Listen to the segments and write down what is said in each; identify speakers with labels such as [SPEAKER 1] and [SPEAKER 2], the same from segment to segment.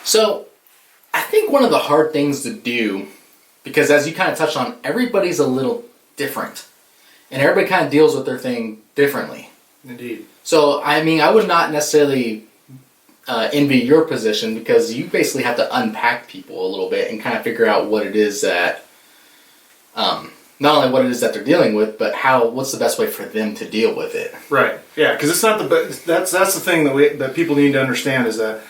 [SPEAKER 1] So, I think one of the hard things to do, because as you kind of touched on, everybody's a little different. And everybody kind of deals with their thing differently.
[SPEAKER 2] Indeed.
[SPEAKER 1] So, I mean, I would not necessarily envy your position, because you basically have to unpack people a little bit and kind of figure out what it is that, not only what it is that they're dealing with, but what's the best way for them to deal with it.
[SPEAKER 2] Right. Yeah, because it's not that's the thing that people need to understand, is that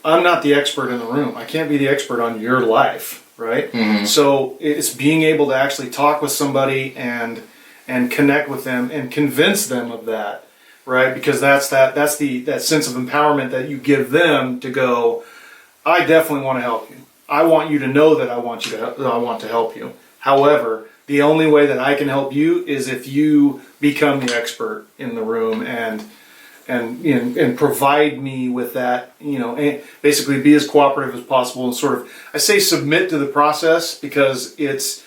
[SPEAKER 2] I'm not the expert in the room. I can't be the expert on your life, right? Mm-hmm. So it's being able to actually talk with somebody and connect with them and convince them of that, right? Because that's that sense of empowerment that you give them to go, I definitely want to help you. I want you to know that I want to help you. However, the only way that I can help you is if you become the expert in the room and provide me with that, and basically be as cooperative as possible and sort of, I say submit to the process, because it's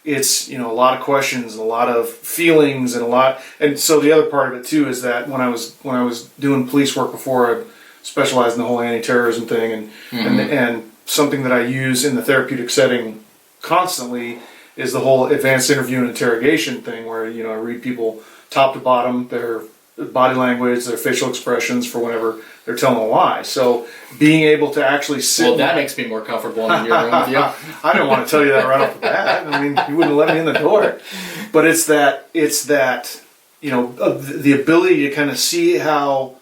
[SPEAKER 2] a lot of questions and a lot of feelings and so the other part of it too is that when I was doing police work before, I specialized in the whole anti-terrorism thing and something that I use in the therapeutic setting constantly is the whole advanced interview and interrogation thing, where I read people top to bottom, their body language, their facial expressions for whenever they're telling a lie. So being able to actually sit.
[SPEAKER 1] Well, that makes me more comfortable in your room with you.
[SPEAKER 2] I didn't want to tell you that right off the bat. I mean, you wouldn't let me in the door. But it's that the ability to kind of see how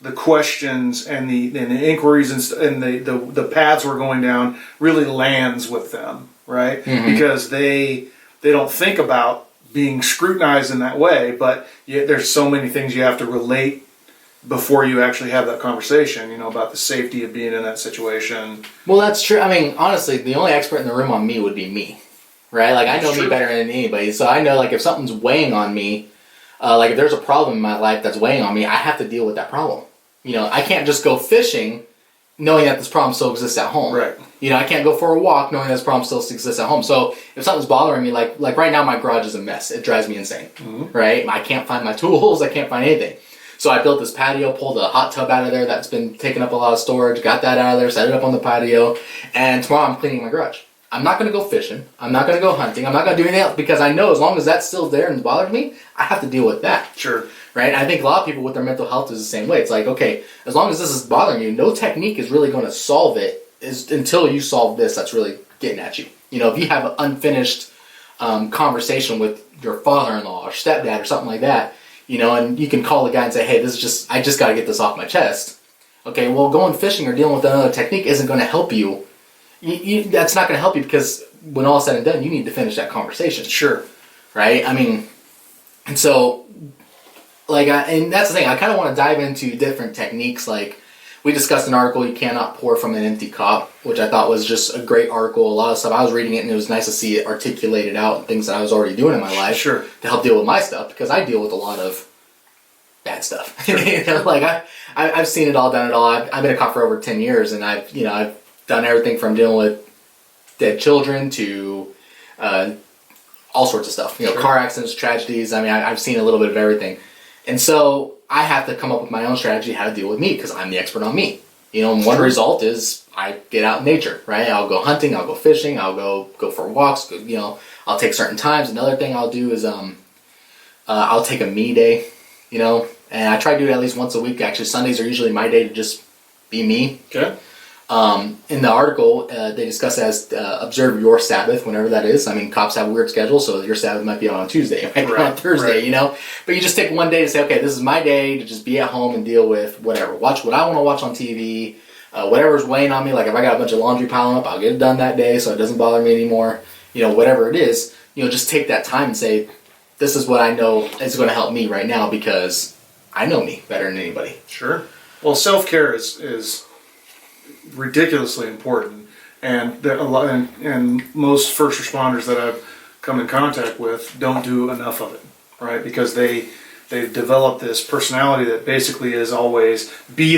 [SPEAKER 2] the questions and the inquiries and the paths we're going down really lands with them, right? Mm-hmm. Because they don't think about being scrutinized in that way, but there's so many things you have to relate before you actually have that conversation, about the safety of being in that situation.
[SPEAKER 1] Well, that's true. I mean, honestly, the only expert in the room on me would be me, right? Like, I know me better than anybody, so I know, like, if something's weighing on me, like, if there's a problem in my life that's weighing on me, I have to deal with that problem. I can't just go fishing knowing that this problem still exists at home.
[SPEAKER 2] Right.
[SPEAKER 1] I can't go for a walk knowing this problem still exists at home. So if something's bothering me, like right now, my garage is a mess. It drives me insane, right? I can't find my tools. I can't find anything. So I built this patio, pulled a hot tub out of there that's been taking up a lot of storage, got that out of there, set it up on the patio, and tomorrow I'm cleaning my garage. I'm not going to go fishing. I'm not going to go hunting. I'm not going to do anything else, because I know as long as that's still there and bothers me, I have to deal with that.
[SPEAKER 2] Sure.
[SPEAKER 1] Right? And I think a lot of people with their mental health is the same way. It's like, okay, as long as this is bothering you, no technique is really going to solve it until you solve this that's really getting at you. If you have an unfinished conversation with your father-in-law or stepdad or something like that, and you can call the guy and say, hey, I just got to get this off my chest. Okay, well, going fishing or dealing with another technique isn't going to help you. That's not going to help you, because when all is said and done, you need to finish that conversation.
[SPEAKER 2] Sure.
[SPEAKER 1] Right? I mean, and so, and that's the thing, I kind of want to dive into different techniques. Like, we discussed an article, You Cannot Pour from an Empty Cup, which I thought was just a great article. A lot of stuff, I was reading it, and it was nice to see it articulated out, and things that I was already doing in my life.
[SPEAKER 2] Sure.
[SPEAKER 1] To help deal with my stuff, because I deal with a lot of bad stuff. Sure. I've seen it all, done it all. I've been a cop for over 10 years, and I've done everything from dealing with dead children to all sorts of stuff. Sure. Car accidents, tragedies. I mean, I've seen a little bit of everything. And so I have to come up with my own strategy how to deal with me, because I'm the expert on me. And one result is I get out in nature, right? I'll go hunting, I'll go fishing, I'll go for walks, I'll take certain times. Another thing I'll do is I'll take a me day, and I try to do it at least once a week. Actually, Sundays are usually my day to just be me.
[SPEAKER 2] Okay.
[SPEAKER 1] In the article, they discuss it as observe your Sabbath, whenever that is. I mean, cops have weird schedules, so your Sabbath might be on Tuesday, it might be on Thursday, But you just take one day to say, okay, this is my day to just be at home and deal with whatever. Watch what I want to watch on TV, whatever's weighing on me. Like, if I got a bunch of laundry piling up, I'll get it done that day so it doesn't bother me anymore. Whatever it is, just take that time and say, this is what I know is going to help me right now, because I know me better than anybody.
[SPEAKER 2] Sure. Well, self-care is ridiculously important, and most first responders that I've come in contact with don't do enough of it, right? Because they've developed this personality that basically is always be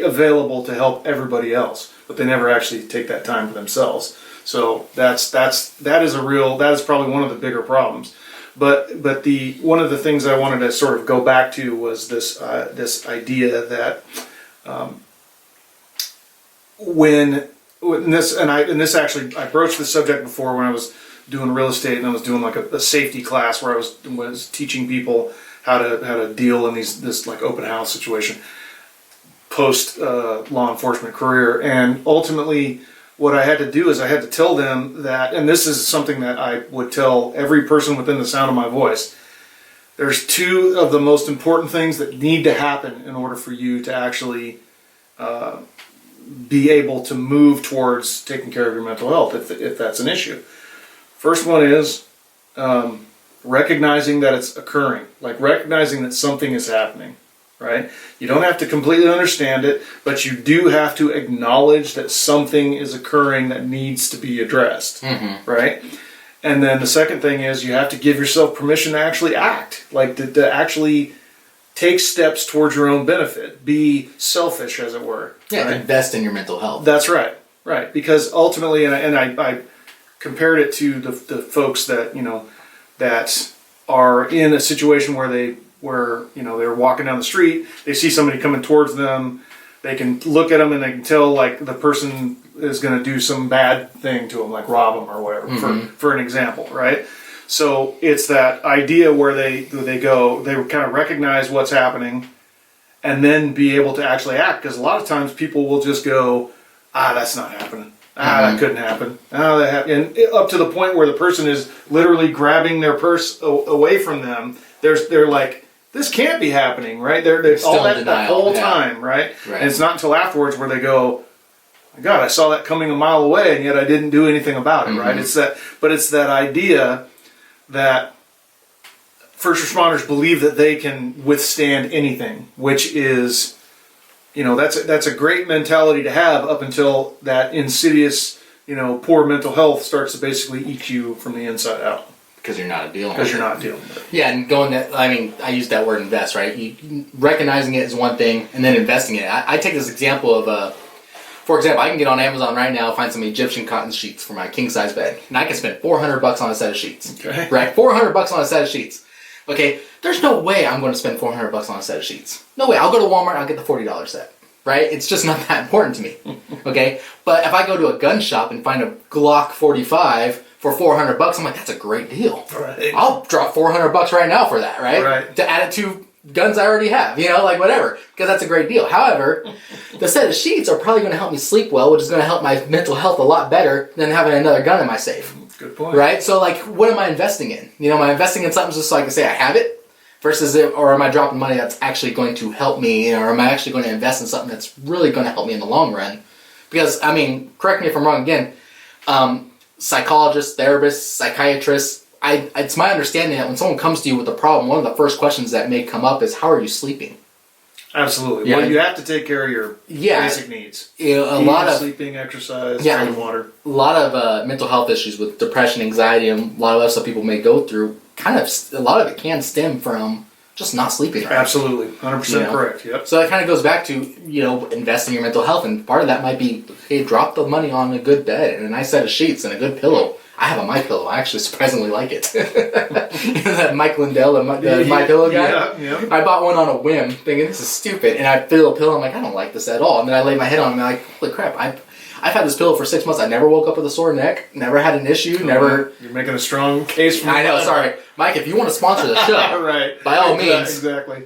[SPEAKER 2] available to help everybody else, but they never actually take that time for themselves. So that is probably one of the bigger problems. But one of the things I wanted to sort of go back to was this idea that this actually, I broached this subject before when I was doing real estate, and I was doing like a safety class where I was teaching people how to deal in this like open house situation post law enforcement career. And ultimately, what I had to do is I had to tell them that, and this is something that I would tell every person within the sound of my voice. There's two of the most important things that need to happen in order for you to actually be able to move towards taking care of your mental health, if that's an issue. First one is recognizing that it's occurring, like recognizing that something is happening, right? You don't have to completely understand it, but you do have to acknowledge that something is occurring that needs to be addressed, right? And then the second thing is you have to give yourself permission to actually act, like to actually take steps towards your own benefit. Be selfish, as it were.
[SPEAKER 1] Yeah,
[SPEAKER 2] right?
[SPEAKER 1] invest in your mental health.
[SPEAKER 2] That's right, right. Because ultimately, and I compared it to the folks that, you know, that are in a situation where they're walking down the street, they see somebody coming towards them, they can look at them and they can tell like the person is going to do some bad thing to them, like rob them or whatever, for an example, right? So it's that idea where they kind of recognize what's happening and then be able to actually act. Because a lot of times people will just go, that's not happening. That couldn't happen. That happened. And up to the point where the person is literally grabbing their purse away from them. They're like, this can't be happening, right? They're all that whole time, right? And it's not until afterwards where they go, my God, I saw that coming a mile away, and yet I didn't do anything about it, right? It's that idea that first responders believe that they can withstand anything, which is, you know, that's a great mentality to have up until that insidious, you know, poor mental health starts to basically eat you from the inside out.
[SPEAKER 1] Because you're not dealing with it.
[SPEAKER 2] Because you're not dealing with it.
[SPEAKER 1] Yeah, and I use that word invest, right? You recognizing it is one thing, and then investing in it. I take this example of, for example, I can get on Amazon right now, find some Egyptian cotton sheets for my king-size bed, and I can spend $400 on a set of sheets.
[SPEAKER 2] Okay.
[SPEAKER 1] Right? $400 on a set of sheets. Okay, there's no way I'm going to spend $400 on a set of sheets. No way. I'll go to Walmart, I'll get the $40 set. Right? It's just not that important to me. Okay? But if I go to a gun shop and find a Glock 45 for $400, I'm like, that's a great deal.
[SPEAKER 2] Right.
[SPEAKER 1] I'll drop $400 right now for that, right?
[SPEAKER 2] Right.
[SPEAKER 1] To add it to guns I already have, you know, like whatever, because that's a great deal. However, the set of sheets are probably going to help me sleep well, which is going to help my mental health a lot better than having another gun in my safe.
[SPEAKER 2] Good point.
[SPEAKER 1] Right? So, like, what am I investing in? You know, am I investing in something just so I can say I have it? Or am I dropping money that's actually going to help me? Or am I actually going to invest in something that's really going to help me in the long run? Because, I mean, correct me if I'm wrong again, psychologists, therapists, psychiatrists, it's my understanding that when someone comes to you with a problem, one of the first questions that may come up is, how are you sleeping?
[SPEAKER 2] Absolutely.
[SPEAKER 1] Yeah.
[SPEAKER 2] Well, you have to take care of your basic needs.
[SPEAKER 1] You know, a lot of
[SPEAKER 2] sleeping, exercise, drinking water.
[SPEAKER 1] A lot of mental health issues with depression, anxiety, and a lot of other stuff people may go through, a lot of it can stem from just not sleeping right.
[SPEAKER 2] Absolutely. 100% correct. Yep.
[SPEAKER 1] So that kind of goes back to, you know, invest in your mental health, and part of that might be, hey, drop the money on a good bed and a nice set of sheets and a good pillow. I have a MyPillow. I actually surprisingly like it. You know that Mike Lindell, the MyPillow guy?
[SPEAKER 2] Yeah.
[SPEAKER 1] I bought one on a whim, thinking this is stupid, and I feel a pillow. I'm like, I don't like this at all. And then I lay my head on it, and I'm like, holy crap! I've had this pillow for 6 months. I never woke up with a sore neck. Never had an issue. Never.
[SPEAKER 2] You're making a strong case for.
[SPEAKER 1] I know. Sorry, Mike. If you want to sponsor the show,
[SPEAKER 2] right?
[SPEAKER 1] By all means.
[SPEAKER 2] Exactly.